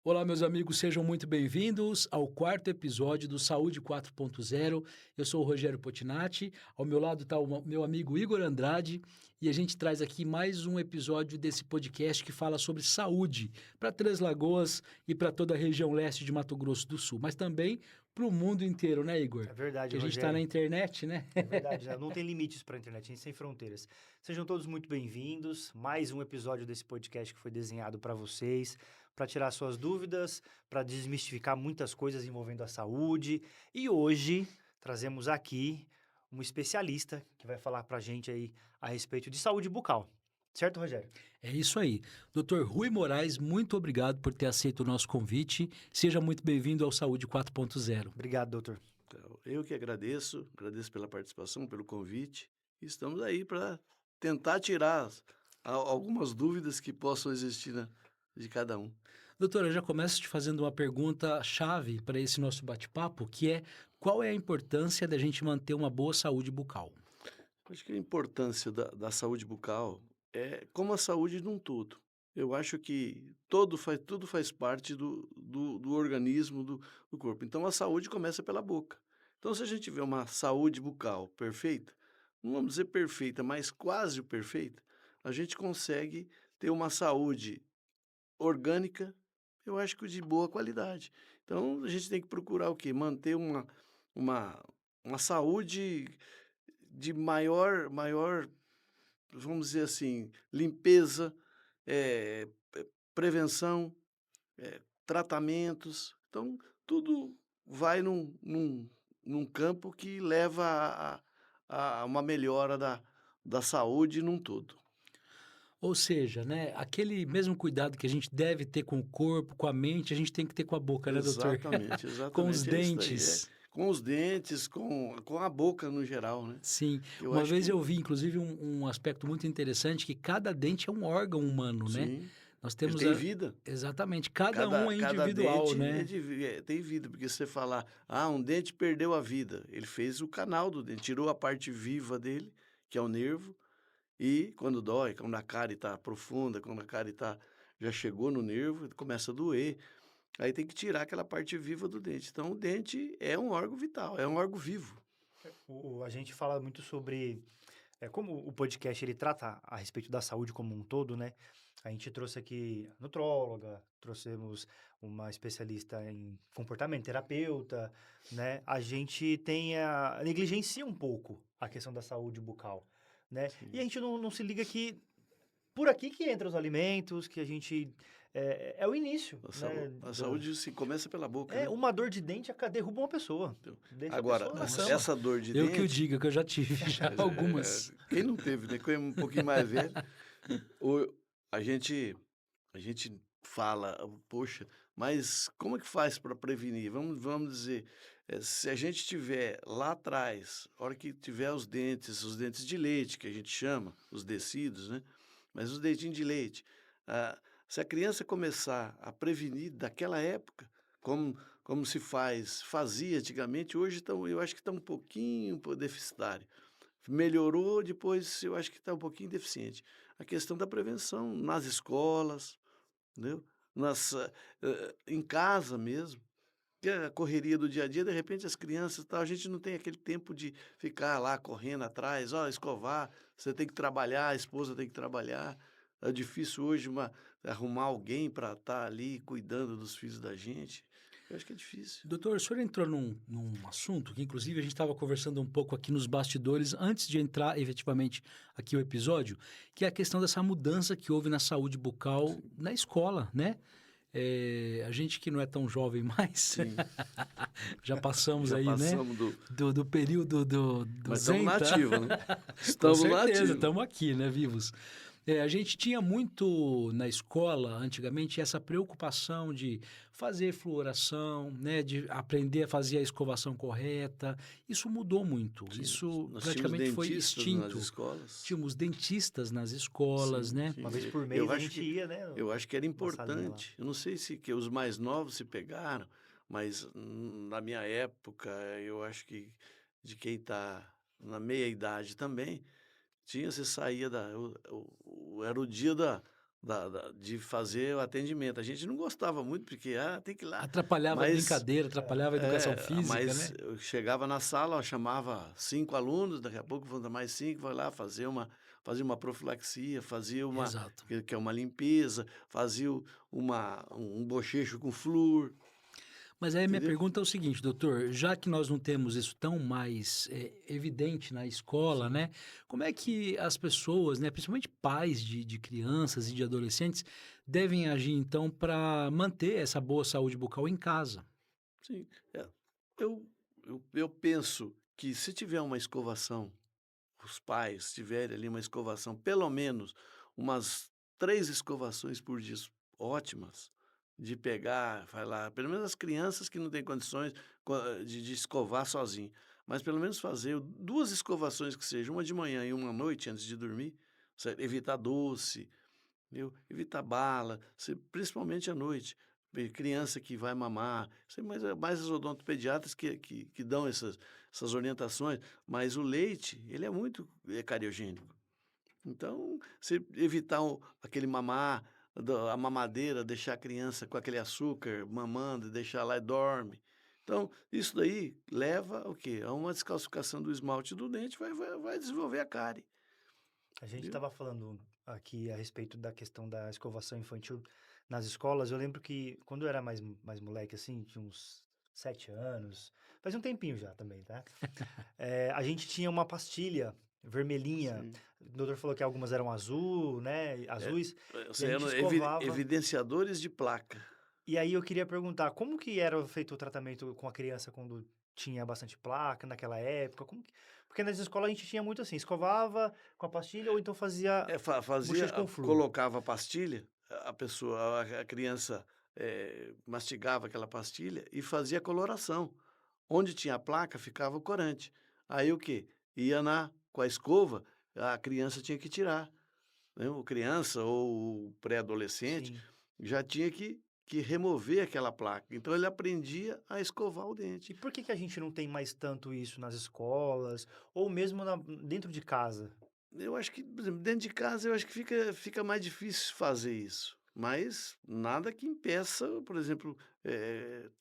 Olá, meus amigos, sejam muito bem-vindos ao quarto episódio do Saúde 4.0. Eu sou o Rogério Potinatti, ao meu lado está o meu amigo Igor Andrade e a gente traz aqui mais um episódio desse podcast que fala sobre saúde para Três Lagoas e para toda a região leste de Mato Grosso do Sul, mas também para o mundo inteiro, né, Igor? É verdade, Que a gente está na Rogério. internet, né? É verdade, né? Não tem limites para a internet, a gente sem fronteiras. Sejam todos muito bem-vindos. Mais um episódio desse podcast que foi desenhado para vocês, para tirar suas dúvidas, para desmistificar muitas coisas envolvendo a saúde. E hoje trazemos aqui um especialista que vai falar para a gente aí a respeito de saúde bucal. Certo, Rogério? É isso aí. Doutor Rui Moraes, muito obrigado por ter aceito o nosso convite. Seja muito bem-vindo ao Saúde 4.0. Obrigado, doutor. Então, eu que agradeço pela participação, pelo convite. E estamos aí para tentar tirar algumas dúvidas que possam existir de cada um. Doutora, eu já começo te fazendo uma pergunta chave para esse nosso bate-papo, que é qual é a importância da gente manter uma boa saúde bucal? Acho que a importância da saúde bucal é como a saúde num todo. Eu acho que tudo faz parte do organismo, do corpo. Então, a saúde começa pela boca. Então, se a gente tiver uma saúde bucal perfeita, não vamos dizer perfeita, mas quase perfeita, a gente consegue ter uma saúde orgânica, eu acho que de boa qualidade. Então, a gente tem que procurar o quê? Manter uma, uma saúde de maior, vamos dizer assim, limpeza, prevenção, tratamentos. Então, tudo vai num campo que leva a uma melhora da saúde num todo. Ou seja, né, aquele mesmo cuidado que a gente deve ter com o corpo, com a mente, a gente tem que ter com a boca, né, doutor? Exatamente, Com os exatamente, é isso daí. dentes. Com os dentes, com a boca no geral, né. Sim. Eu Uma acho vez que eu vi, inclusive, um aspecto muito interessante, que cada dente é um órgão humano, né? sim, Nós ele temos tem vida. exatamente, cada um Cada é cada individual, dente né? tem vida, porque se você falar: "Ah, um dente perdeu a vida", ele fez o canal do dente, tirou a parte viva dele, que é o nervo, e quando dói, quando a cárie está profunda, quando a cárie já chegou no nervo, começa a doer, aí tem que tirar aquela parte viva do dente. Então o dente é um órgão vital, é um órgão vivo. A gente fala muito sobre como o podcast ele trata a respeito da saúde como um todo, né? A gente trouxe aqui a nutróloga, trouxemos uma especialista em comportamento, terapeuta, né? A gente negligencia um pouco a questão da saúde bucal, né? E a Sim. gente não se liga que por aqui que entram os alimentos, que a gente é o início, né? A saúde se começa pela boca, É né. uma dor de dente derruba uma pessoa, Então, deixa a agora, pessoa na Nossa, cama. essa dor de eu que o dente, diga, que eu já tive já algumas. quem não teve, né, quem é um pouquinho mais velho, o a gente a gente fala: "Poxa, mas como é que faz para prevenir?" Vamos dizer, se a gente tiver lá atrás, a hora que tiver os dentes de leite, que a gente chama, os descidos, né, mas os dentinhos de leite, se a criança começar a prevenir daquela época, como fazia antigamente, hoje eu acho que está um pouquinho deficitário. Melhorou, depois eu acho que está um pouquinho deficiente. A questão da prevenção nas escolas, entendeu? Em casa mesmo, que é a correria do dia a dia, de repente as crianças tal, a gente não tem aquele tempo de ficar lá correndo atrás, ó, escovar, você tem que trabalhar, a esposa tem que trabalhar. É difícil hoje arrumar alguém para estar ali cuidando dos filhos da gente. Eu acho que é difícil. Doutor, o senhor entrou num assunto que, inclusive, a gente estava conversando um pouco aqui nos bastidores, antes de entrar efetivamente aqui o episódio, que é a questão dessa mudança que houve na saúde bucal Sim, na escola, né? A gente que não é tão jovem mais, sim. já passamos Já aí, né? passamos do. Do período do Mas estamos Zen, na tá? ativa, né? Com Estamos na certeza, ativa. estamos aqui, né, vivos. A gente tinha muito na escola, antigamente, essa preocupação de fazer fluoração, né, de aprender a fazer a escovação correta. Isso mudou muito. Sim, Isso nós tínhamos praticamente foi dentistas nas extinto. escolas. Tínhamos dentistas nas escolas, Sim, né? sim. Uma vez por Eu mês a acho gente que ia, né, eu acho que era na salinha lá. importante. Eu não sei se que os mais novos se pegaram, mas na minha época, eu acho que de quem está na meia idade também, você saía era o dia de fazer o atendimento. A gente não gostava muito, porque tem que ir lá. Atrapalhava a Mas, brincadeira, atrapalhava a educação física, mas né? eu chegava na sala, ó, chamava 5 alunos, daqui a pouco vão mais 5, vai lá fazia uma profilaxia, fazia Exato. que é uma limpeza, fazia um bochecho com flúor, Mas aí a minha entendeu? pergunta é o seguinte, doutor, já que nós não temos isso tão mais evidente na escola, Sim. né? Como é que as pessoas, né, principalmente pais de crianças e de adolescentes, devem agir então para manter essa boa saúde bucal em casa? Sim, eu, eu penso que se tiver uma escovação, os pais tiverem ali uma escovação, pelo menos umas 3 escovações por dia, ótimas, de pegar, vai lá, pelo menos as crianças que não têm condições de escovar sozinho, mas pelo menos fazer 2 escovações que sejam, uma de manhã e uma à noite antes de dormir, certo? Evitar doce, entendeu? Evitar bala, principalmente à noite. Criança que vai mamar, isso é mais os odontopediatras que dão essas orientações, mas o leite, ele é muito cariogênico. Então, você evitar aquele mamar, a mamadeira, deixar a criança com aquele açúcar mamando, deixar lá e dorme. Então, isso daí leva o quê? A uma descalcificação do esmalte do dente, vai desenvolver a cárie, A gente entendeu? estava falando aqui a respeito da questão da escovação infantil nas escolas. Eu lembro que quando eu era mais moleque, assim, tinha uns 7 anos, faz um tempinho já também, tá? A gente tinha uma pastilha vermelhinha. Sim. O doutor falou que algumas eram azul, né? É, Azuis. E a você gente eram escovava. evidenciadores de placa. E aí eu queria perguntar, como que era feito o tratamento com a criança quando tinha bastante placa naquela época? Porque nas escolas a gente tinha muito assim, escovava com a pastilha ou então fazia Fazia, bochecho com flúor. colocava a pastilha, a pessoa, a criança mastigava aquela pastilha e fazia coloração. Onde tinha a placa ficava o corante. Aí o quê? Ia com a escova, a criança tinha que tirar, né? O criança ou o pré-adolescente Sim. já tinha que remover aquela placa. Então ele aprendia a escovar o dente. E por que que a gente não tem mais tanto isso nas escolas ou mesmo dentro de casa? Eu acho que, por exemplo, dentro de casa eu acho que fica mais difícil fazer isso, mas nada que impeça, por exemplo,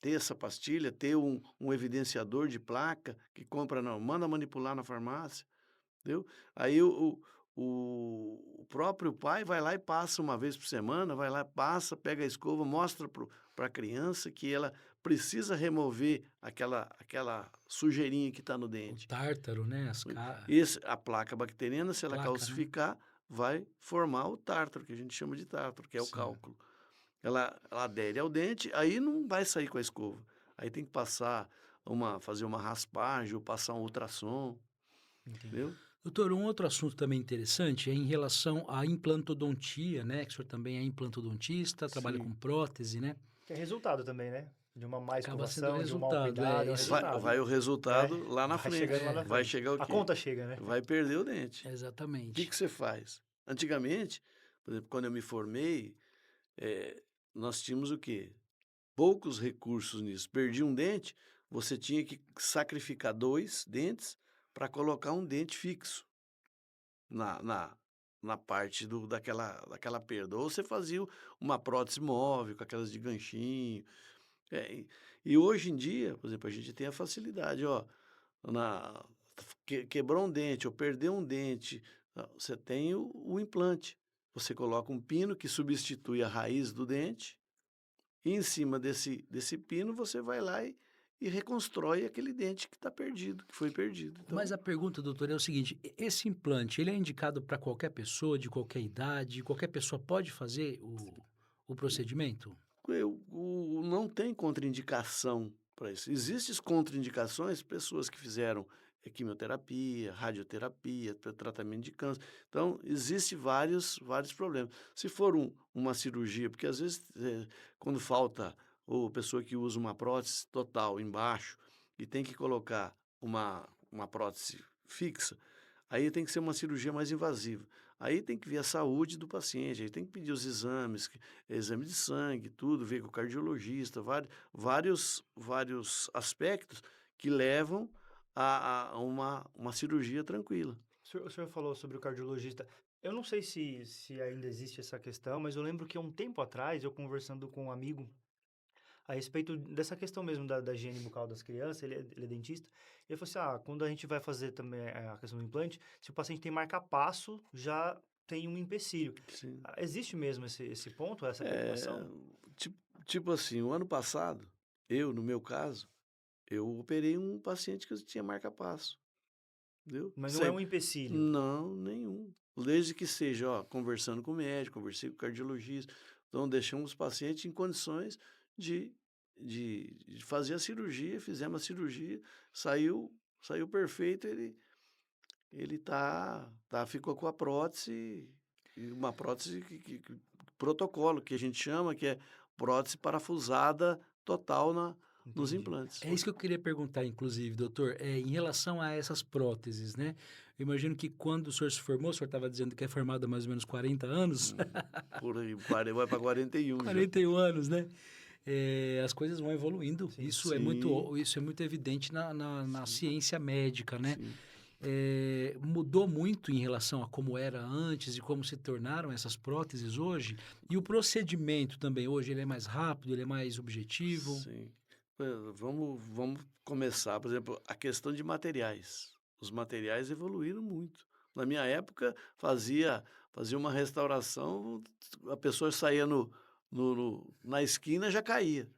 ter essa pastilha, ter um evidenciador de placa que compra não, manda manipular na farmácia, entendeu? Aí o próprio pai vai lá e passa uma vez por semana, vai lá, passa, pega a escova, mostra para a criança que ela precisa remover aquela sujeirinha que está no O dente. tártaro, né? A placa bacteriana, se ela Placa, né? calcificar, vai formar o tártaro, que a gente chama de tártaro, que é o Sim. cálculo. Ela adere ao dente, aí não vai sair com a escova. Aí tem que fazer uma raspagem ou passar um ultrassom, Entendi. entendeu? Doutor, um outro assunto também interessante é em relação à implantodontia, né? Que o senhor também é implantodontista, trabalha Sim. com prótese, né? Que é resultado também, né? De uma má Acaba sendo escovação, de um mau resultado, cuidado, é um isso. resultado. Vai o resultado lá na Vai frente. chegando lá na Vai frente. chegar o A quê? conta chega, né? Vai perder o dente. O que Exatamente. você faz? Antigamente, por exemplo, quando eu me formei, nós tínhamos o quê? Poucos recursos nisso. Perdi um dente, você tinha que sacrificar 2 dentes para colocar um dente fixo na na na parte daquela perda. Ou você fazia uma prótese móvel com aquelas de ganchinho. E hoje em dia, por exemplo, a gente tem a facilidade, ó, na quebrou um dente ou perdeu um dente, você tem o implante. Você coloca um pino que substitui a raiz do dente e em cima desse pino você vai lá e reconstrói aquele dente que está perdido, que foi perdido. Mas Então, a pergunta, doutor, é o seguinte: esse implante, ele é indicado para qualquer pessoa, de qualquer idade? Qualquer pessoa pode fazer o procedimento? não tem contraindicação para isso. Existem contraindicações, pessoas que fizeram quimioterapia, radioterapia, tratamento de câncer. Então, existe vários problemas. Se for uma cirurgia, porque às vezes, quando falta, ou pessoa que usa uma prótese total embaixo e tem que colocar uma prótese fixa, aí tem que ser uma cirurgia mais invasiva. Aí tem que ver a saúde do paciente, aí tem que pedir os exames, exame de sangue, tudo, ver com o cardiologista, vários aspectos que levam a uma cirurgia tranquila. O senhor falou sobre o cardiologista. Eu não sei se ainda existe essa questão, mas eu lembro que há um tempo atrás, eu conversando com um amigo a respeito dessa questão mesmo da higiene bucal das crianças, ele é dentista, ele falou assim, quando a gente vai fazer também a questão do implante, se o paciente tem marca-passo, já tem um empecilho. Sim. Existe mesmo esse ponto, essa É, preocupação? tipo, tipo assim, o ano passado, no meu caso, eu operei um paciente que tinha marca-passo, entendeu? Mas não é um empecilho. Não, nenhum. Desde que seja, ó, conversando com o médico, conversei com o cardiologista, então deixamos o paciente em condições de, de fazer a cirurgia, fizemos a cirurgia, saiu perfeito, ficou com a prótese, e uma prótese protocolo, que a gente chama, que é prótese parafusada total nos Entendi. implantes. É isso que eu queria perguntar, inclusive, doutor, em relação a essas próteses, né? Eu imagino que quando o senhor se formou, o senhor estava dizendo que é formado há mais ou menos 40 anos, Por aí, vai para 41 já. 41 anos, né? As coisas vão evoluindo. Sim. Sim, Isso é muito evidente na sim, ciência médica, né? sim. Mudou muito em relação a como era antes e como se tornaram essas próteses hoje. E o procedimento também hoje, ele é mais rápido, ele é mais objetivo. Sim. Vamos começar, por exemplo, a questão de materiais. Os materiais evoluíram muito. Na minha época, fazia uma restauração, a pessoa saía na esquina já caía.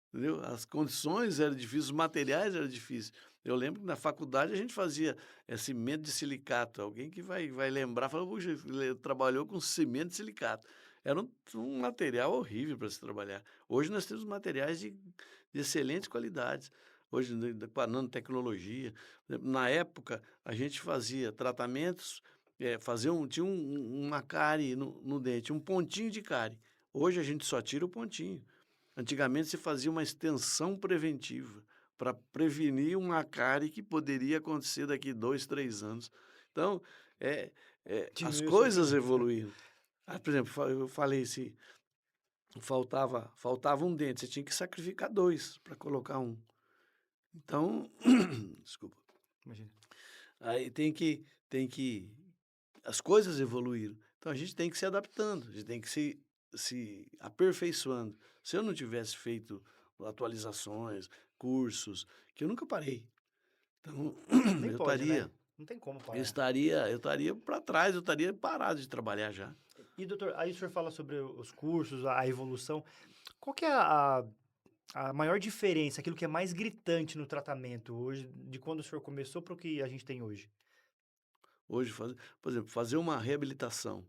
Entendeu? As condições eram difíceis, os materiais eram difíceis. Eu lembro que na faculdade a gente fazia cimento de silicato. Alguém que vai lembrar, falou, puxa, ele trabalhou com cimento de silicato. Era um material horrível para se trabalhar. Hoje nós temos materiais de excelentes qualidades. Hoje, com a nanotecnologia. Por exemplo, na época, a gente fazia tratamentos, tinha uma cárie no dente, um pontinho de cárie. Hoje a gente só tira o pontinho. Antigamente se fazia uma extensão preventiva para prevenir uma cárie que poderia acontecer daqui 2, 3 anos. Então, as Diminuiu o coisas sofrimento, né? evoluíram. Por exemplo, eu falei, se faltava um dente, você tinha que sacrificar 2 para colocar um. Então, desculpa. Imagina. Aí tem que as coisas evoluíram. Então a gente tem que se adaptando, a gente tem que se aperfeiçoando. Se eu não tivesse feito atualizações, cursos, que eu nunca parei. Então, Nem eu pode, né? estaria Não tem como eu parar. estaria eu estaria para trás, eu estaria parado de trabalhar já. E, doutor, aí o senhor fala sobre os cursos, a evolução. Qual que é a maior diferença, aquilo que é mais gritante no tratamento hoje, de quando o senhor começou para o que a gente tem hoje? Hoje por exemplo, fazer uma reabilitação.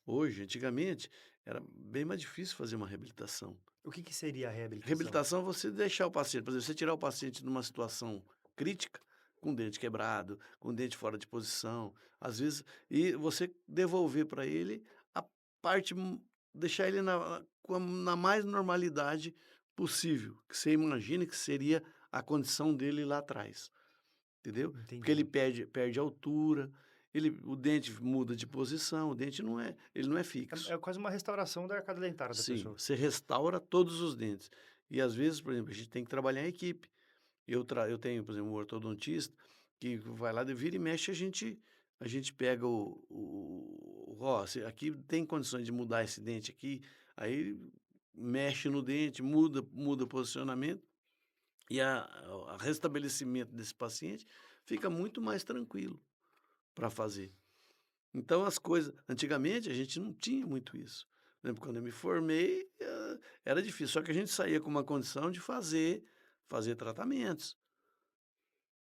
Hoje, antigamente, era bem mais difícil fazer uma reabilitação. O que seria a reabilitação? Reabilitação é você deixar o paciente, por exemplo, você tirar o paciente numa situação crítica, com o dente quebrado, com o dente fora de posição, às vezes, e você devolver para ele a parte, deixar ele na mais normalidade possível, que você imagina que seria a condição dele lá atrás, entendeu? Porque ele Entendi. perde altura, o dente muda de posição, o dente ele não é fixo. É quase uma restauração da arcada dentária da Sim, pessoa. você restaura todos os dentes. E às vezes, por exemplo, a gente tem que trabalhar em equipe. Eu tenho, por exemplo, um ortodontista que vai lá, de vira e mexe, a gente pega aqui tem condições de mudar esse dente aqui, aí mexe no dente, muda o posicionamento e a restabelecimento desse paciente fica muito mais tranquilo para fazer. Então as coisas antigamente a gente não tinha muito isso. Lembro quando eu me formei, era difícil, só que a gente saía com uma condição de fazer tratamentos.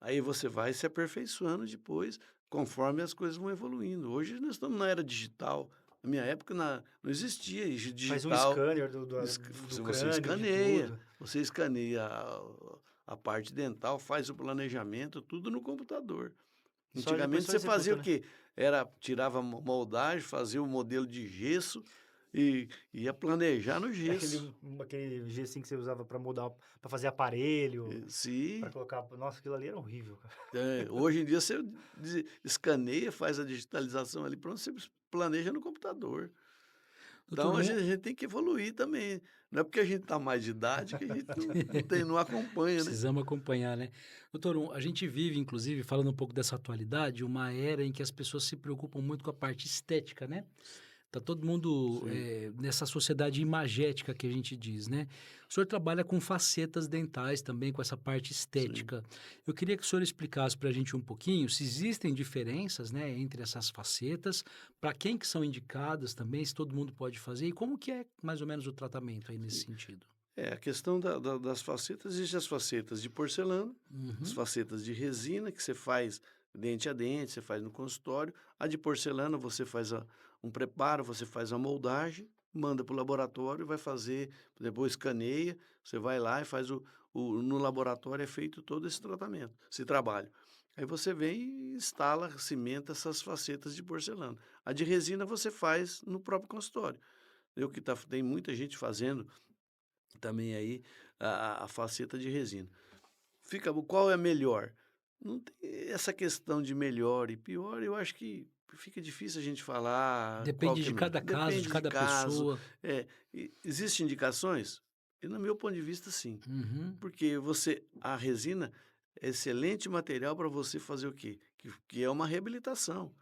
Aí você vai se aperfeiçoando depois, conforme as coisas vão evoluindo. Hoje nós estamos na era digital. Na minha época não existia isso, Faz um digital. scanner do Você crânio, de escaneia, tudo. a parte dental, faz o planejamento, tudo no computador. Só depois Antigamente só você fazia executa, o né? quê? Tirava moldagem, fazia o modelo de gesso e ia planejar no É aquele, gesso. aquele gessinho que você usava para mudar, para fazer aparelho, para Se, colocar. Nossa, aquilo ali era horrível, cara. hoje em dia você escaneia, faz a digitalização ali, pronto, você planeja no computador. Então, Doutor, a gente tem que evoluir também. Não é porque a gente está mais de idade que a gente não acompanha, né? precisamos acompanhar, né? Doutor, a gente vive, inclusive, falando um pouco dessa atualidade, uma era em que as pessoas se preocupam muito com a parte estética, né? Tá todo mundo Sim. nessa sociedade imagética que a gente diz, né? O senhor trabalha com facetas dentais também, com essa parte Sim. estética. Eu queria que o senhor explicasse para a gente um pouquinho se existem diferenças, né, entre essas facetas, para quem que são indicadas também, se todo mundo pode fazer, e como que é mais ou menos o tratamento aí nesse Sim. sentido. A questão das facetas, existem as facetas de porcelana, as Uhum, facetas de resina, que você faz dente a dente, você faz no consultório. A de porcelana, você faz um preparo, você faz a moldagem, manda para o laboratório, vai fazer, depois escaneia, você vai lá e faz no laboratório é feito todo esse tratamento, esse trabalho. Aí você vem e instala, cimenta essas facetas de porcelana. A de resina você faz no próprio consultório. Tem muita gente fazendo também aí a faceta de resina. Qual é a melhor? Não tem essa questão de melhor e pior, eu acho que fica difícil a gente falar qual depende que é de melhor. cada caso, de Depende de cada caso. pessoa. Existem indicações? E no meu ponto de vista, sim. Uhum. Porque a resina é excelente material para você fazer o quê? Que é uma reabilitação.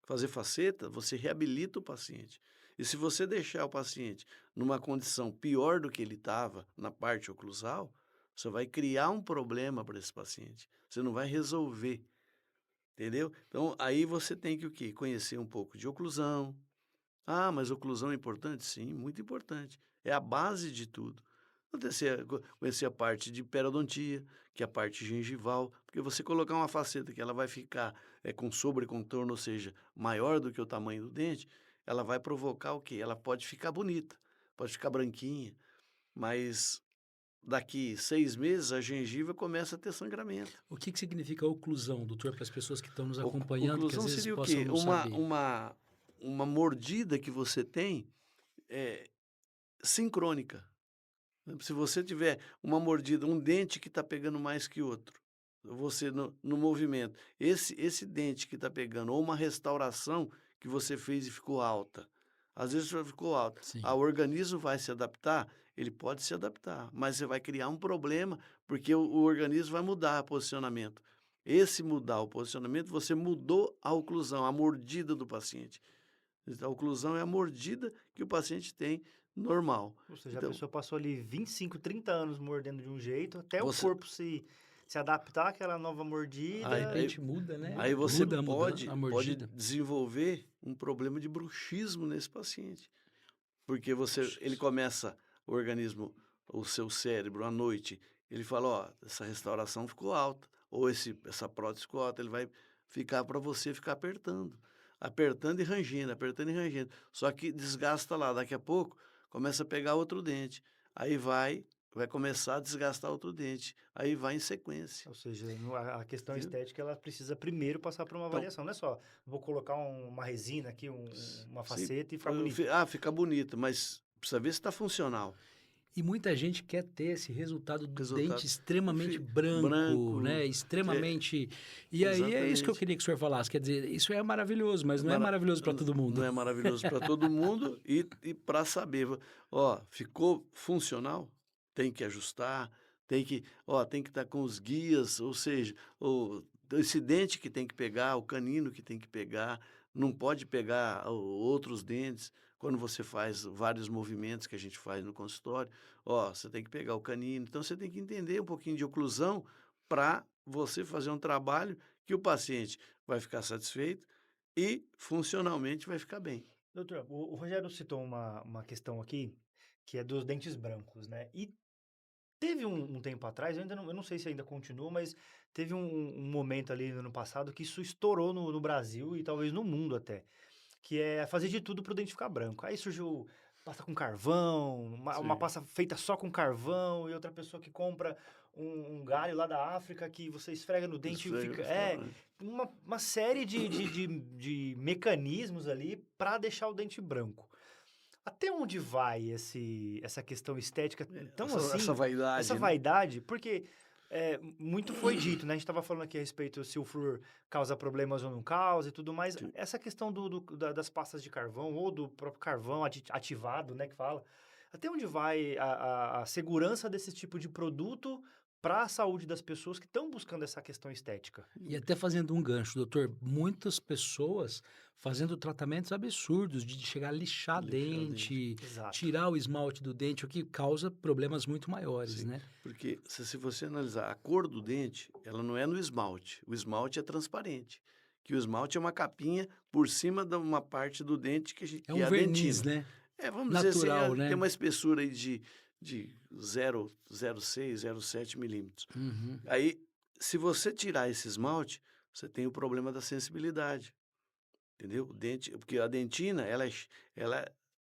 Fazer faceta, você reabilita o paciente. E se você deixar o paciente numa condição pior do que ele estava na parte oclusal, você vai criar um problema para esse paciente. Você não vai resolver, entendeu? Então, aí você tem que o quê? Conhecer um pouco de oclusão. Ah, mas oclusão é importante? Sim, muito importante. É a base de tudo. Conhecer a parte de periodontia, que é a parte gengival, porque você colocar uma faceta que ela vai ficar com sobrecontorno, ou seja, maior do que o tamanho do dente, ela vai provocar o quê? Ela pode ficar bonita, pode ficar branquinha, mas daqui 6 meses a gengiva começa a ter sangramento. O que que significa oclusão, doutor, para as pessoas que estão nos acompanhando, que às Oclusão vezes seria o possam quê? não saber? Uma mordida que você tem é, sincrônica. Se você tiver uma mordida, um dente que está pegando mais que outro, você no movimento, esse dente que está pegando, ou uma restauração que você fez e ficou alta, às vezes já ficou alta, Sim. o organismo vai se adaptar, ele pode se adaptar, mas você vai criar um problema, porque o organismo vai mudar o posicionamento. Esse mudar o posicionamento, você mudou a oclusão, a mordida do paciente. Então, a oclusão é a mordida que o paciente tem normal. Ou seja, a Então, pessoa passou ali 25, 30 anos mordendo de um jeito, até o você corpo se adaptar àquela nova De aí mordida, aí repente muda, né? aí muda você tudo. Muda a pode mordida. desenvolver um problema de bruxismo nesse paciente, porque ele Puxa. começa o organismo, o seu cérebro à noite, ele fala: "Ó, essa restauração ficou alta", ou essa prótese ficou alta, ele vai ficar para você ficar apertando, apertando e rangendo. Só que desgasta lá, daqui a pouco começa a pegar outro dente, aí vai começar a desgastar outro dente, aí vai em sequência, Ou seja, a questão entendeu? estética, ela precisa primeiro passar por uma Então avaliação. Não é só, vou colocar uma resina aqui, uma sim, faceta e ficar bonito. fica bonito, mas precisa ver se está funcional. E muita gente quer ter esse resultado do dente Resultado extremamente branco, branco, né? é, Extremamente. E aí é isso que eu exatamente. queria que o senhor falasse. Quer dizer, isso é maravilhoso, mas não é Mara maravilhoso para todo não mundo. é maravilhoso para todo mundo e para saber, ó, ficou funcional? Tem que ajustar, tem que estar com os guias, ou seja, esse dente que tem que pegar, o canino que tem que pegar, não pode pegar outros dentes. Quando você faz vários movimentos que a gente faz no consultório, ó, você tem que pegar o canino. Então você tem que entender um pouquinho de oclusão para você fazer um trabalho que o paciente vai ficar satisfeito e funcionalmente vai ficar bem. Doutor, o Rogério citou uma questão aqui, que é dos dentes brancos, né? E teve um tempo atrás, eu não sei se ainda continua, mas teve um momento ali no ano passado que isso estourou no Brasil e talvez no mundo até, que é fazer de tudo para o dente ficar branco. Aí surgiu pasta com carvão, uma Sim, pasta feita só com carvão, e outra pessoa que compra um galho lá da África que você esfrega no dente e esfrega fica. vai ficar É, branco. uma série de mecanismos ali para deixar o dente branco. Até onde vai essa questão estética tão Essa assim, essa vaidade, né? vaidade? Porque muito foi dito, né? A gente estava falando aqui a respeito se o flúor causa problemas ou não causa e tudo mais. Sim. Essa questão das pastas de carvão ou do próprio carvão ativado, né? Que fala. Até onde vai a segurança desse tipo de produto para a saúde das pessoas que estão buscando essa questão estética? E até fazendo um gancho, doutor, muitas pessoas fazendo tratamentos absurdos de chegar a lixar Lixar o dente, Exato. tirar o esmalte do dente, o que causa problemas muito maiores, Sim, né? porque se você analisar a cor do dente, ela não é no esmalte. O esmalte é transparente. Que o esmalte é uma capinha por cima de uma parte do dente É que um é a verniz, dentina. né? Vamos dizer assim, Natural, né? tem uma espessura aí de 0,06, 0,7 milímetros. Uhum. Aí, se você tirar esse esmalte, você tem o problema da sensibilidade, entendeu? O dente, porque a dentina, ela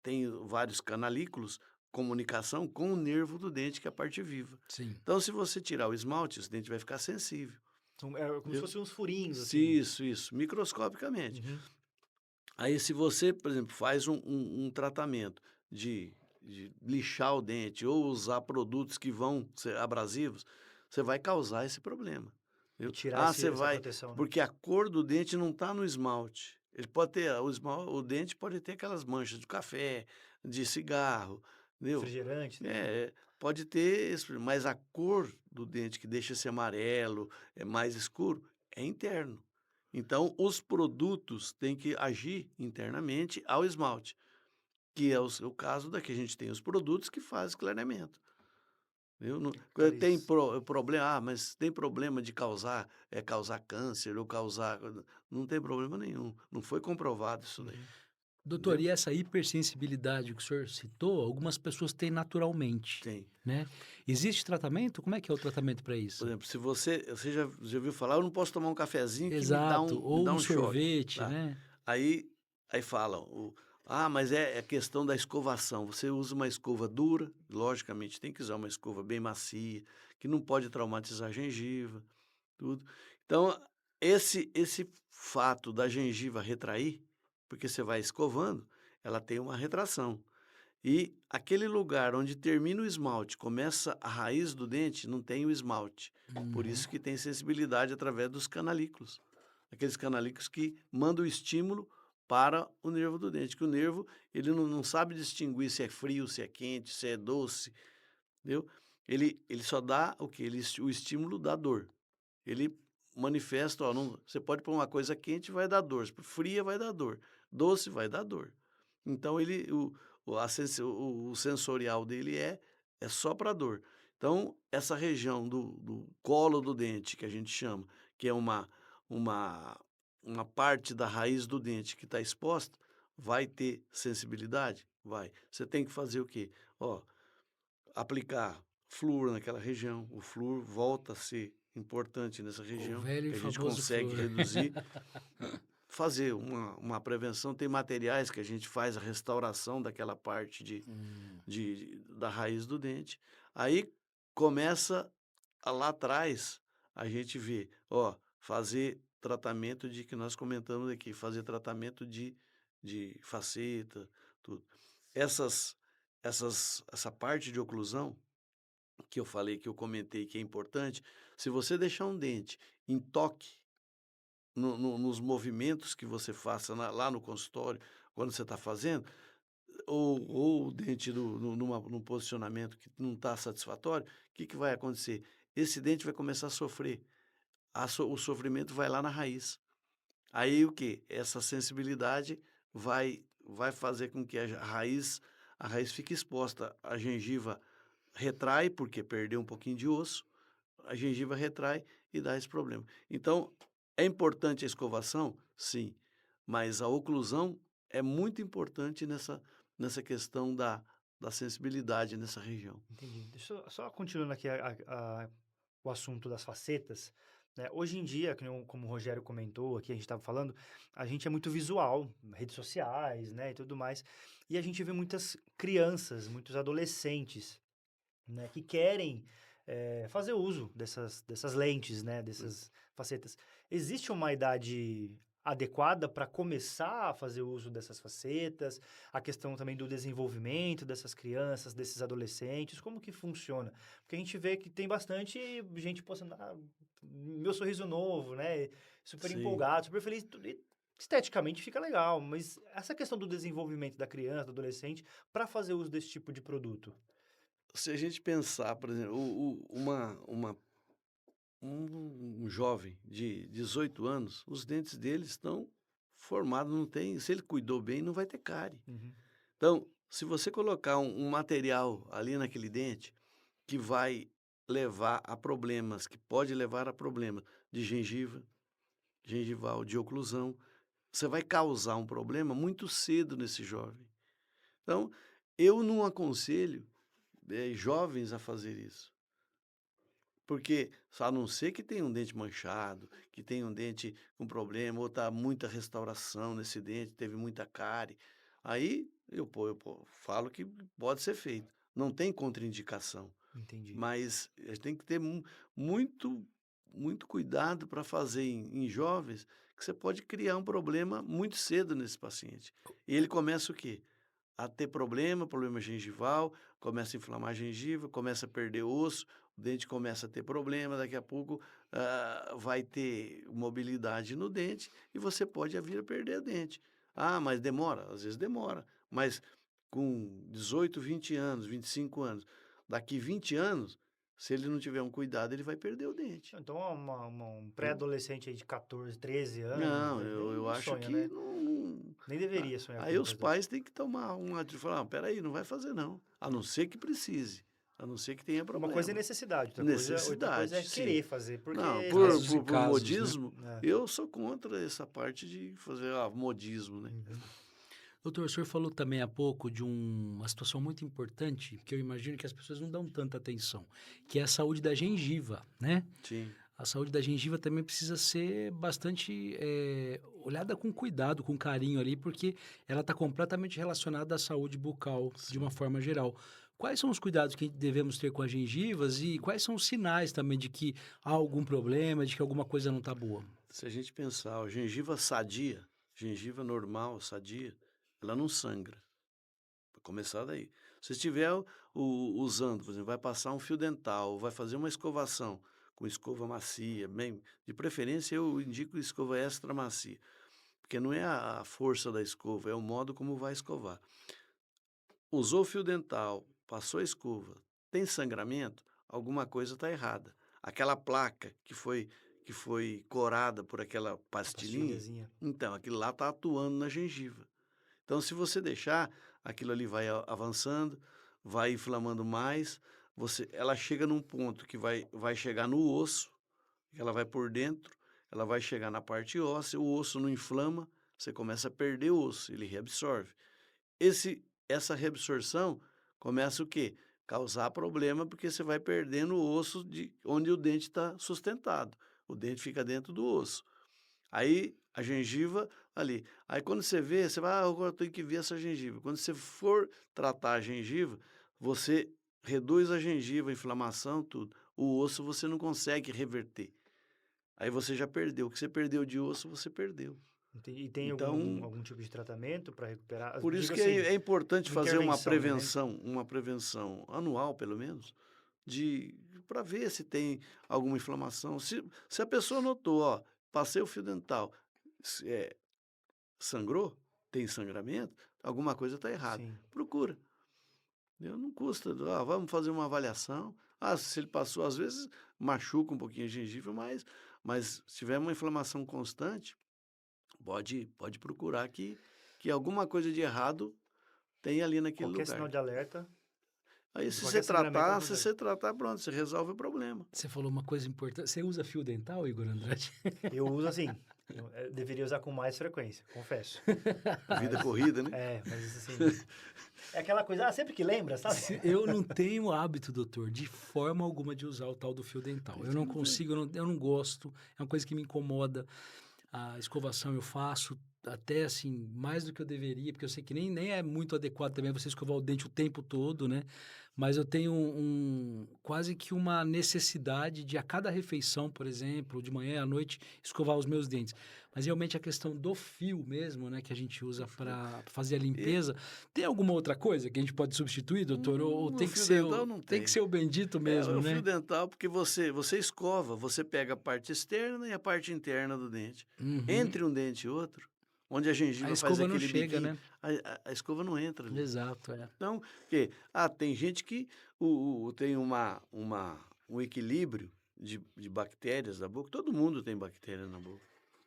tem vários canalículos, comunicação com o nervo do dente, que é a parte viva. Sim. Então, se você tirar o esmalte, esse dente vai ficar sensível. É como se Entendeu? fossem uns furinhos, Se assim. Isso, microscopicamente. Uhum. Aí, se você, por exemplo, faz um tratamento de lixar o dente ou usar produtos que vão ser abrasivos, você vai causar esse problema. E Entendeu? tirar Você essa vai. proteção, né? Porque a cor do dente não está no esmalte. Ele pode ter, o dente pode ter aquelas manchas de café, de cigarro, entendeu? Refrigerante, né? Pode ter, mas a cor do dente que deixa esse amarelo, é mais escuro, é interno. Então, os produtos têm que agir internamente ao esmalte, que é o caso da que a gente tem os produtos que fazem clareamento. Viu? Tem Aqueles... problema, mas tem problema de causar câncer ou causar. Não tem problema nenhum. Não foi comprovado isso daí. Uhum. Doutor, Entendeu? e essa hipersensibilidade que o senhor citou, algumas pessoas têm naturalmente, Tem. né? Existe tratamento? Como é que é o tratamento para Por isso? exemplo, se você já ouviu falar, eu não posso tomar um cafezinho que Exato, me ou dá um um choque. sorvete, Tá? né? Aí, aí falam, mas é questão da escovação. Você usa uma escova dura, logicamente tem que usar uma escova bem macia, que não pode traumatizar a gengiva, tudo. Então, esse fato da gengiva retrair, porque você vai escovando, ela tem uma retração. E aquele lugar onde termina o esmalte, começa a raiz do dente, não tem o esmalte. Por Uhum. isso que tem sensibilidade através dos canalículos. Aqueles canalículos que mandam o estímulo para o nervo do dente, que o nervo ele não sabe distinguir se é frio, se é quente, se é doce, entendeu? Ele só dá o que? O estímulo da dor. Ele manifesta, você pode pôr uma coisa quente, vai dar dor, se for fria vai dar dor, doce vai dar dor. Então o sensorial dele é só para dor. Então essa região do colo do dente, que a gente chama, que é uma, uma parte da raiz do dente que está exposta, vai ter sensibilidade? Vai. Você tem que fazer o quê? Aplicar flúor naquela região. O flúor volta a ser importante nessa O região, velho e que a gente famoso consegue flúor. reduzir. Fazer uma prevenção, tem materiais que a gente faz a restauração daquela parte da raiz do dente. Aí começa lá atrás a gente vê, fazer tratamento de que nós comentamos aqui, fazer tratamento de faceta, tudo. Essa parte de oclusão que eu falei, que eu comentei que é importante, se você deixar um dente em toque nos movimentos que você faça lá no consultório, quando você está fazendo, ou o dente num posicionamento que não está satisfatório, o que vai acontecer? Esse dente vai começar a sofrer. O sofrimento vai lá na raiz. Aí o que? Essa sensibilidade vai fazer com que a raiz fique exposta. A gengiva retrai, porque perdeu um pouquinho de osso, a gengiva retrai e dá esse problema. Então, é importante a escovação? Sim, mas a oclusão é muito importante nessa questão da sensibilidade nessa região. Entendi. Deixa eu só continuando aqui o assunto das facetas, né? Hoje em dia, como o Rogério comentou aqui, a gente estava falando, a gente é muito visual, redes sociais, né, e tudo mais, e a gente vê muitas crianças, muitos adolescentes, né, que querem fazer uso dessas lentes, né, dessas facetas. Existe uma idade adequada para começar a fazer uso dessas facetas? A questão também do desenvolvimento dessas crianças, desses adolescentes, como que funciona? Porque a gente vê que tem bastante gente postando, meu sorriso novo, né? Super Sim. empolgado, super feliz. E esteticamente fica legal, mas essa questão do desenvolvimento da criança, do adolescente, para fazer uso desse tipo de produto. Se a gente pensar, por exemplo, um jovem de 18 anos, os dentes dele estão formados, não tem, se ele cuidou bem, não vai ter cárie. Uhum. Então, se você colocar um material ali naquele dente que vai levar a problemas, que pode levar a problemas de gengiva, gengival, de oclusão, você vai causar um problema muito cedo nesse jovem. Então, eu não aconselho jovens a fazer isso. Porque, só a não ser que tenha um dente manchado, que tenha um dente com problema, ou tá muita restauração nesse dente, teve muita cárie, aí falo que pode ser feito. Não tem contraindicação, Entendi. mas a gente tem que ter muito, muito cuidado para fazer em jovens, que você pode criar um problema muito cedo nesse paciente. E ele começa o quê? A ter problema gengival, começa a inflamar a gengiva, começa a perder osso, o dente começa a ter problema, daqui a pouco vai ter mobilidade no dente e você pode vir a perder o dente. Ah, mas demora? Às vezes demora, mas com 18, 20 anos, 25 anos, daqui 20 anos, se ele não tiver um cuidado, ele vai perder o dente. Então, um Então, pré-adolescente aí de 14, 13 anos, não, eu nem acho sonha, que né? não. Nem a- deveria sonhar com Aí uma os coisa dessa. pais têm que tomar uma atitude, falar, peraí, não vai fazer não, a não ser que precise, a não ser que tenha Uma coisa é problema. necessidade, outra coisa é Necessidade, sim. querer fazer, Não, porque, né? Casos e por casos, né? modismo, É. eu sou contra essa parte de fazer modismo, né? Uhum. Doutor, o senhor falou também há pouco de uma situação muito importante, que eu imagino que as pessoas não dão tanta atenção, que é a saúde da gengiva, né? Sim, A saúde da gengiva também precisa ser bastante olhada com cuidado, com carinho ali, porque ela está completamente relacionada à saúde bucal de uma sim. forma geral. Quais são os cuidados que devemos ter com as gengivas e quais são os sinais também de que há algum problema, de que alguma coisa não está boa? Se a gente pensar, a gengiva sadia, gengiva normal, sadia, ela não sangra. Para começar daí. Se estiver usando, por exemplo, vai passar um fio dental, vai fazer uma escovação com escova macia, bem, de preferência eu indico escova extra macia, porque não é a força da escova, é o modo como vai escovar. Usou o fio dental, passou a escova, tem sangramento, alguma coisa está errada. Aquela placa que foi corada por aquela A pastilhinha, pastilhazinha. então aquilo lá está atuando na gengiva. Então, se você deixar, aquilo ali vai avançando, vai inflamando mais, ela chega num ponto que vai chegar no osso, que ela vai por dentro, ela vai chegar na parte óssea, o osso não inflama, você começa a perder o osso, ele reabsorve. Essa reabsorção começa o quê? Causar problema, porque você vai perdendo o osso de onde o dente está sustentado. O dente fica dentro do osso. Aí a gengiva ali. Aí quando você vê, você vai, agora eu tenho que ver essa gengiva. Quando você for tratar a gengiva, você reduz a gengiva, a inflamação, tudo. O osso você não consegue reverter. Aí você já perdeu. O que você perdeu de osso, você perdeu. E tem Então, algum tipo de tratamento para recuperar? por isso Digo que assim, é importante uma fazer intervenção, né? uma prevenção anual, pelo menos, de para ver se tem alguma inflamação. Se a pessoa notou, ó, passei o fio dental, se- é, sangrou, tem sangramento, alguma coisa está errada. Sim. Procura. Não custa. Vamos fazer uma avaliação. Se ele passou, às vezes machuca um pouquinho a gengiva, mas se tiver uma inflamação constante, pode procurar que alguma coisa de errado tem ali naquele Qualquer sinal lugar. de alerta, Aí, qualquer sangramento é uma se coisa. você tratar, pronto, você resolve o problema. Você falou uma coisa importante. Você usa fio dental, Igor Andrade? Eu uso assim. Eu deveria usar com mais frequência, confesso. Vida Mas, corrida, né? mas assim. É aquela coisa, sempre que lembra, sabe? Eu não tenho hábito, doutor, de forma alguma de usar o tal do fio dental. Eu não consigo, eu não gosto, é uma coisa que me incomoda. A escovação eu faço, até assim, mais do que eu deveria, porque eu sei que nem é muito adequado também você escovar o dente o tempo todo, né? Mas eu tenho quase que uma necessidade de a cada refeição, por exemplo, de manhã à noite, escovar os meus dentes. Mas realmente a questão do fio mesmo, né, que a gente usa para fazer a limpeza, tem alguma outra coisa que a gente pode substituir, doutor? Ou No tem que fio ser dental não tem que tem. ser o bendito É, mesmo, o né? fio dental, porque você escova, você pega a parte externa e a parte interna do dente. Uhum. Entre um dente e outro, onde a A gengiva faz escova não aquele chega, biquinho, né? a escova não entra ali. Exato, é. Então, tem gente que tem um equilíbrio de bactérias na boca. Todo mundo tem bactéria na boca.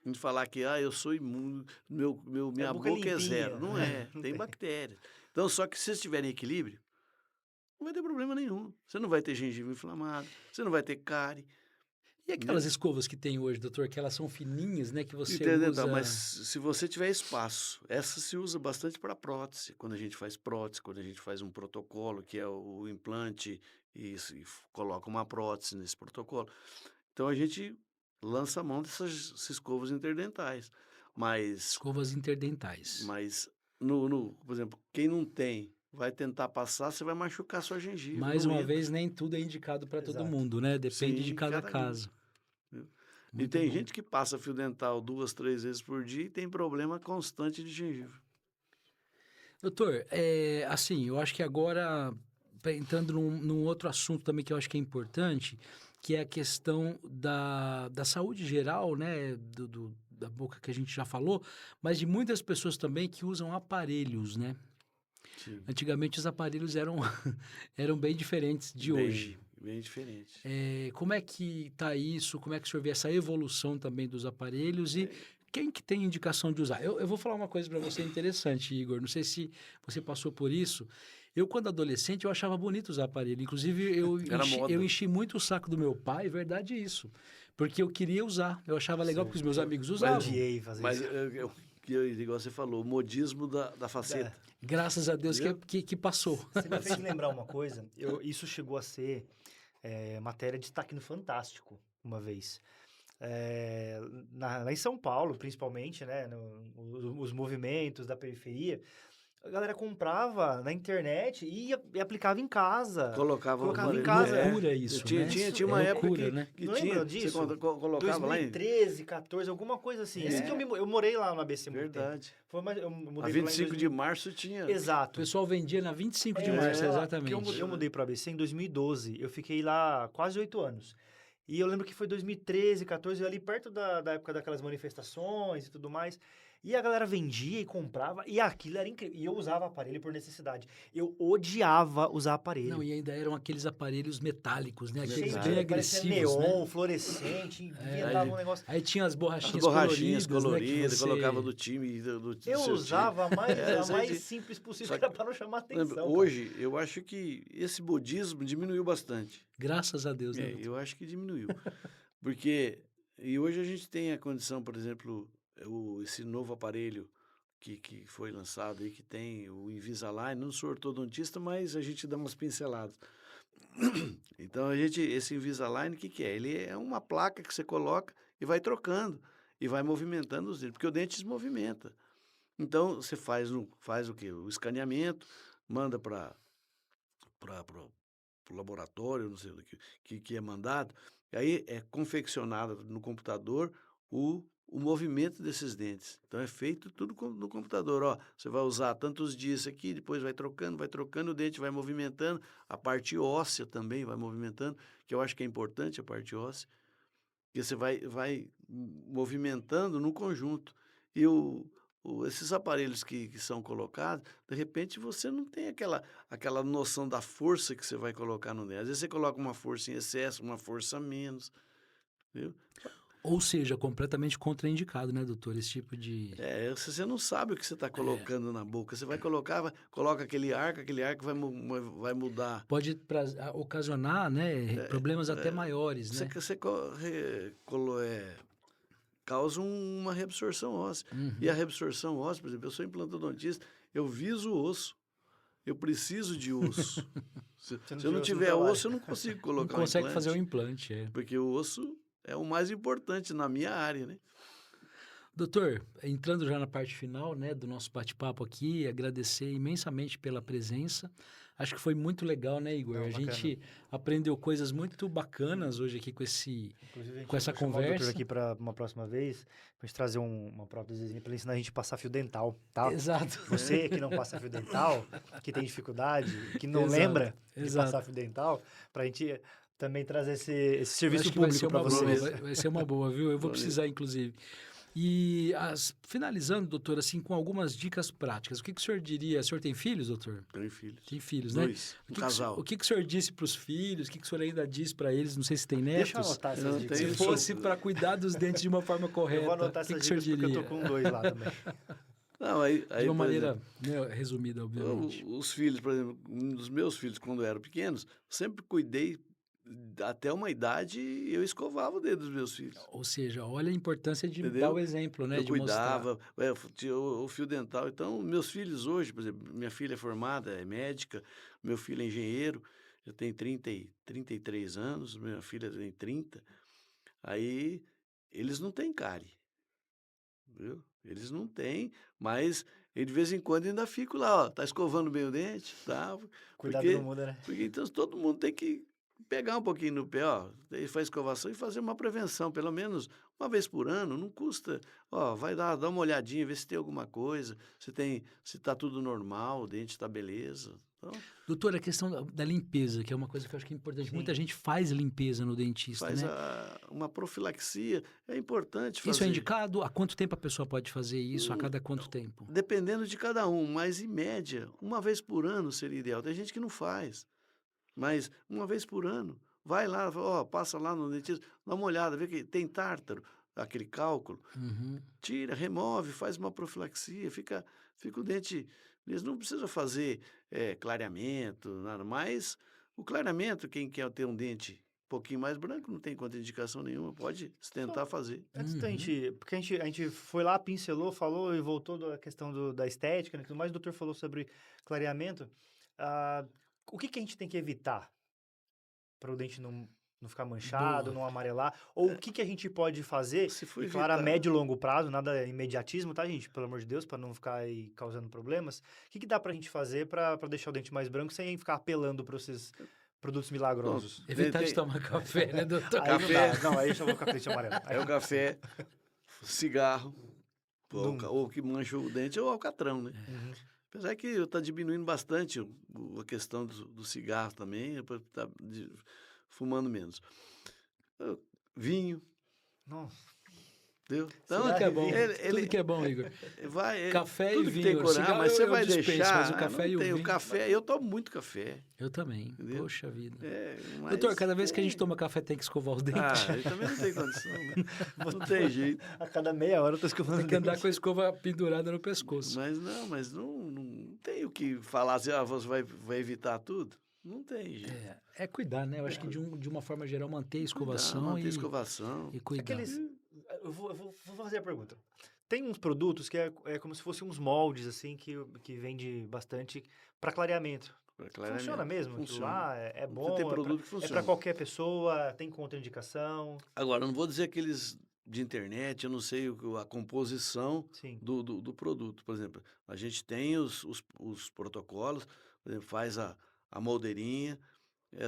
A gente falar que eu sou imune, A minha boca é boca é zero. limpinha. Não é, Não tem bactérias. Então, só que se vocês tiverem equilíbrio, não vai ter problema nenhum. Você não vai ter gengiva inflamada, você não vai ter cárie, E aquelas entendeu? escovas que tem hoje, doutor, que elas são fininhas, né, que você Entendeu? Então, usa... mas se você tiver espaço, essa se usa bastante para prótese, quando a gente faz prótese, quando a gente faz um protocolo, que é o implante, coloca uma prótese nesse protocolo. Então a gente lança a mão dessas escovas interdentais. Mas, Escovas interdentais. mas por exemplo, quem não tem, vai tentar passar, você vai machucar sua gengiva, Mais não uma entra. vez, nem tudo é indicado para todo Exato. mundo, né? Depende de Sim, cada cada um. caso. Viu? E Muito tem bom. gente que passa fio dental 2, 3 vezes por dia e tem problema constante de gengiva. Doutor, assim, eu acho que agora, entrando num outro assunto também que eu acho que é importante, que é a questão da saúde geral, né? Da boca que a gente já falou, mas de muitas pessoas também que usam aparelhos, né? Sim. Antigamente os aparelhos eram bem diferentes de hoje. Bem diferente. Como é que está isso? Como é que o senhor vê essa evolução também dos aparelhos? E quem que tem indicação de usar? Eu vou falar uma coisa para você interessante, Igor. Não sei se você passou por isso. Eu, quando adolescente, eu achava bonito usar aparelho. Inclusive, Era eu moda. enchi muito o saco do meu pai, verdade isso. Porque eu queria usar. Eu achava legal porque os meus amigos Eu usavam. odiei fazer Mas, isso. igual você falou, o modismo da faceta. Graças a Deus Entendeu? que passou. Você me fez lembrar uma coisa. Isso chegou a ser matéria de destaque no Fantástico uma vez. Lá em São Paulo, principalmente, né? Os movimentos da periferia. A galera comprava na internet e aplicava em casa. Colocava Colocava em aparelho. casa. Loucura isso, né? Tinha uma É época loucura, que, né? que Não tinha, lembra disso? você colocava lá em... 2013, 14, alguma coisa assim. Assim que eu morei lá no ABC muito tempo. Verdade. Eu A mudei 25 de março tinha... O Exato. pessoal vendia na 25 de É, março, porque exatamente. eu mudei para o ABC em 2012. Eu fiquei lá quase 8 anos. E eu lembro que foi 2013, 14, ali perto da época daquelas manifestações e tudo mais. E a galera vendia e comprava, e aquilo era incrível. E eu usava aparelho por necessidade. Eu odiava usar aparelho. Não, e ainda eram aqueles aparelhos metálicos, né? Cheio Aqueles de- bem parecia agressivos, neon, né? fluorescente, inventava um negócio. Aí tinha as As borrachinhas, borrachinhas coloridas, né? coloridas, colocava do time, do Eu seu usava time. a isso mais aí simples possível, só que era para não chamar Lembra, atenção. hoje, eu acho que esse modismo diminuiu bastante. Graças a Deus, né? doutor? Eu acho que diminuiu. Porque e hoje a gente tem a condição, por exemplo, esse novo aparelho que foi lançado aí, que tem o Invisalign. Não sou ortodontista, mas a gente dá umas pinceladas. Então, esse Invisalign, o que é? Ele é uma placa que você coloca e vai trocando, e vai movimentando os dentes, porque o dente se movimenta. Então, você faz o quê? O escaneamento, manda para o laboratório, não sei o que é mandado, e aí é confeccionado no computador o movimento desses dentes. Então é feito tudo no computador. Ó, você vai usar tantos dias isso aqui, depois vai trocando, o dente vai movimentando, a parte óssea também vai movimentando, que eu acho que é importante a parte óssea, que você vai movimentando no conjunto. E esses aparelhos que são colocados, de repente você não tem aquela noção da força que você vai colocar no dente. Às vezes você coloca uma força em excesso, uma força a menos, viu? Ou seja, completamente contraindicado, né, doutor? Esse tipo de... Você não sabe o que você está colocando na boca. Você vai coloca aquele arco vai mudar. Pode ocasionar, né, problemas até maiores, né? Você causa uma reabsorção óssea. Uhum. E a reabsorção óssea, por exemplo, eu sou implantodontista, eu viso o osso. Eu preciso de osso. Se eu não tiver osso, eu não consigo colocar Não consegue um implante. fazer o implante, Porque o osso é o mais importante na minha área, né? Doutor, entrando já na parte final, né, do nosso bate-papo aqui, agradecer imensamente pela presença. Acho que foi muito legal, né, Igor? Não, A bacana. gente aprendeu coisas muito bacanas hoje aqui com Inclusive, a gente com essa vai chamar o doutor conversa. aqui para uma próxima vez, pra gente trazer uma prótesezinha para ele ensinar a gente a passar fio dental, tá? Exato. Você que não passa fio dental, que tem dificuldade, que não Exato, lembra de exato. passar fio dental, pra gente também trazer esse serviço Acho que vai público ser para uma boa, vocês. vai ser uma boa, viu? Eu vou Valeu. precisar, inclusive. E finalizando, doutor, assim, com algumas dicas práticas. O que o senhor diria? O senhor tem filhos, doutor? Tenho filhos. Tem filhos, né? 2, um O que casal. o que o senhor disse para os filhos? O que o senhor ainda disse para eles? Não sei se tem Deixa eu netos. anotar essas Eu dicas. tenho Se Tem fosse para cuidar dos dentes de uma forma Eu correta, vou anotar o que essas o senhor dicas porque eu diria? tô com 2 lá também. Não, aí, De aí uma por maneira, exemplo, né, resumida, obviamente. os filhos, por exemplo, um dos meus filhos, quando eram pequenos, sempre cuidei até uma idade eu escovava o dedo dos meus filhos. Ou seja, olha a importância de dar Entendeu? o exemplo, né? Eu De mostrar. cuidava, tinha o fio dental. Então, meus filhos hoje, por exemplo, minha filha é formada, é médica, meu filho é engenheiro, eu tenho 33 anos, minha filha tem 30. Aí, eles não têm cárie, viu? Eles não têm, mas eu de vez em quando ainda fico lá, ó, tá escovando bem o dente, tá? Cuidado Porque, não muda, né? porque então todo mundo tem que pegar um pouquinho no pé, ó, daí faz escovação e fazer uma prevenção, pelo menos uma vez por ano, não custa, ó, vai dá uma olhadinha, ver se tem alguma coisa, se tá tudo normal, o dente tá beleza. Então, Doutor, a questão da limpeza, que é uma coisa que eu acho que é importante. Sim. Muita gente faz limpeza no dentista, faz né? uma profilaxia, é importante fazer. Isso é indicado? Há quanto tempo a pessoa pode fazer isso? A cada quanto tempo? Dependendo de cada um, mas em média, uma vez por ano seria ideal. Tem gente que não faz, mas uma vez por ano. Vai lá, ó, passa lá no dentista, dá uma olhada, vê que tem tártaro, aquele cálculo, Uhum. tira, remove, faz uma profilaxia, fica o dente. Eles não precisam fazer clareamento, nada mais. O clareamento, quem quer ter um dente um pouquinho mais branco, não tem contraindicação nenhuma, pode tentar fazer. Antes da Uhum. gente... Porque a gente foi lá, pincelou, falou e voltou da questão da estética, né, tudo mais. O doutor falou sobre clareamento. O que a gente tem que evitar para o dente não ficar manchado, Boa. não amarelar? Ou o que a gente pode fazer, Se for e claro, a evitar- médio e longo prazo, nada imediatismo, tá, gente? Pelo amor de Deus, para não ficar aí causando problemas. O que dá pra gente fazer para deixar o dente mais branco sem ficar apelando para esses produtos milagrosos? Evitar de Tem- tomar café, né, doutor? Aí não Café. dá. Não, aí eu já vou ficar com dente amarelo. É o café, cigarro, Não. ou que mancha o dente, ou alcatrão, né? Uhum. Apesar que está diminuindo bastante a questão do cigarro também, tá fumando menos. Vinho, Nossa. entendeu? Tudo que é bom, ele tudo que é bom, Igor. vai, Café e tudo que vinho, tem coragem, cigarro mas você eu vai dispenso, deixar. mas o café não e o tem, vinho- o café, eu tomo muito café. Eu também. Entendeu? Poxa vida. Mas Doutor, cada vez que a gente toma café tem que escovar os dentes. eu também não tenho condição, né? Não tem jeito. A cada meia hora eu tô escovando Tem que andar dente. com a escova pendurada no pescoço. Mas não tem o que falar assim, você vai evitar tudo. Não tem jeito. É cuidar, né? Eu acho que de uma forma geral manter a escovação Manter e, escovação. e cuidar. Aqueles... Eu vou fazer a pergunta. Tem uns produtos que é como se fossem uns moldes, assim, que vende bastante para clareamento. Funciona mesmo? Aquilo Funciona. lá é Você bom? tem produto que É para funciona. qualquer pessoa? Tem contraindicação? Agora, eu não vou dizer aqueles de internet, eu não sei a composição Sim. do produto. Por exemplo, a gente tem os protocolos, por exemplo, faz a moldeirinha.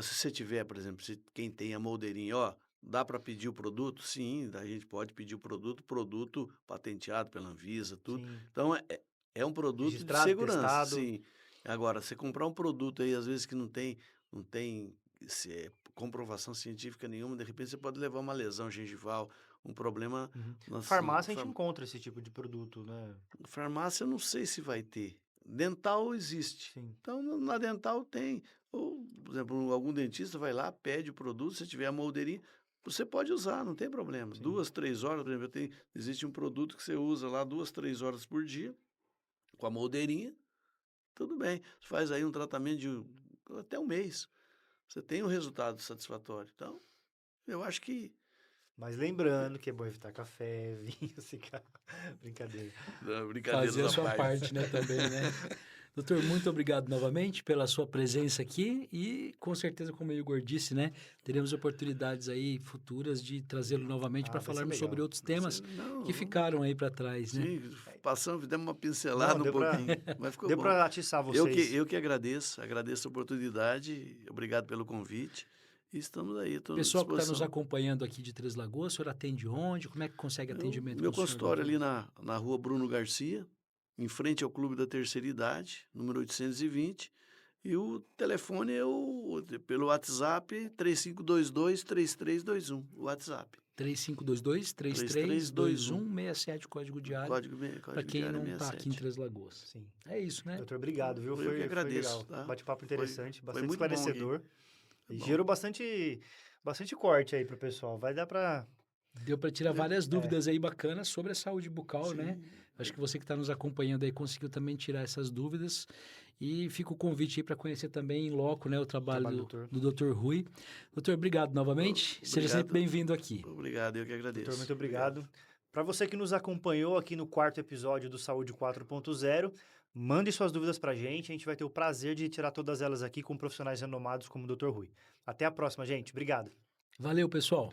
Se você tiver, por exemplo, quem tem a moldeirinha, ó, dá para pedir o produto? Sim, a gente pode pedir o produto patenteado pela Anvisa, tudo. Sim. Então, é um produto Registrado, de segurança, testado. sim. Agora, você comprar um produto aí, às vezes, que não tem comprovação científica nenhuma, de repente você pode levar uma lesão gengival, um problema... Farmácia a gente encontra esse tipo de produto, né? Farmácia eu não sei se vai ter. Dental existe. Sim. Então, na dental tem. Ou, por exemplo, algum dentista vai lá, pede o produto, se tiver a moldeirinha, você pode usar, não tem problema. Sim. 2, 3 horas, por exemplo, existe um produto que você usa lá 2, 3 horas por dia, com a moldeirinha, tudo bem. Você faz aí um tratamento de até um mês. Você tem um resultado satisfatório. Então, eu acho que... Mas lembrando que é bom evitar café, vinho, cigarro. Brincadeira. Brincadeiras Fazer a à sua parte. parte, né, também, né? Doutor, muito obrigado novamente pela sua presença aqui e, com certeza, como o Igor disse, né, teremos oportunidades aí futuras de trazê-lo novamente para vai ser falarmos sobre legal. outros temas Não, que ficaram aí para trás, né? sim, passamos, demos uma pincelada Não, um deu pra- pouquinho, mas ficou Deu bom. para atiçar vocês. Eu que agradeço a oportunidade, obrigado pelo convite. E estamos aí, estou à Pessoal que está nos disposição. acompanhando aqui de Três Lagoas, o senhor atende onde? Como é que consegue atendimento Meu com o senhor, consultório doutor? ali na rua Bruno Garcia, em frente ao Clube da Terceira Idade, número 820. E o telefone é pelo WhatsApp 3522-3321. O WhatsApp. 3522-3321-67, código diário, Código para quem diário não está aqui em 67. Três Lagoas. Sim. É isso, né? Doutor, obrigado, viu? Eu que Foi agradeço, legal. tá? Bate-papo interessante, Foi bastante muito bom aqui. esclarecedor. E Bom. gerou bastante corte aí pro pessoal. Vai dar para Deu para tirar várias dúvidas aí bacanas sobre a saúde bucal, né? Sim. Acho que você que está nos acompanhando aí conseguiu também tirar essas dúvidas. E fica o convite aí para conhecer também em loco, né, o trabalho do Dr. Rui. Doutor, obrigado novamente. Seja sempre bem-vindo aqui. Obrigado, eu que agradeço. Doutor, muito obrigado. Para você que nos acompanhou aqui no 4º episódio do Saúde 4.0, mande suas dúvidas para a gente vai ter o prazer de tirar todas elas aqui com profissionais renomados como o Dr. Rui. Até a próxima, gente. Obrigado. Valeu, pessoal.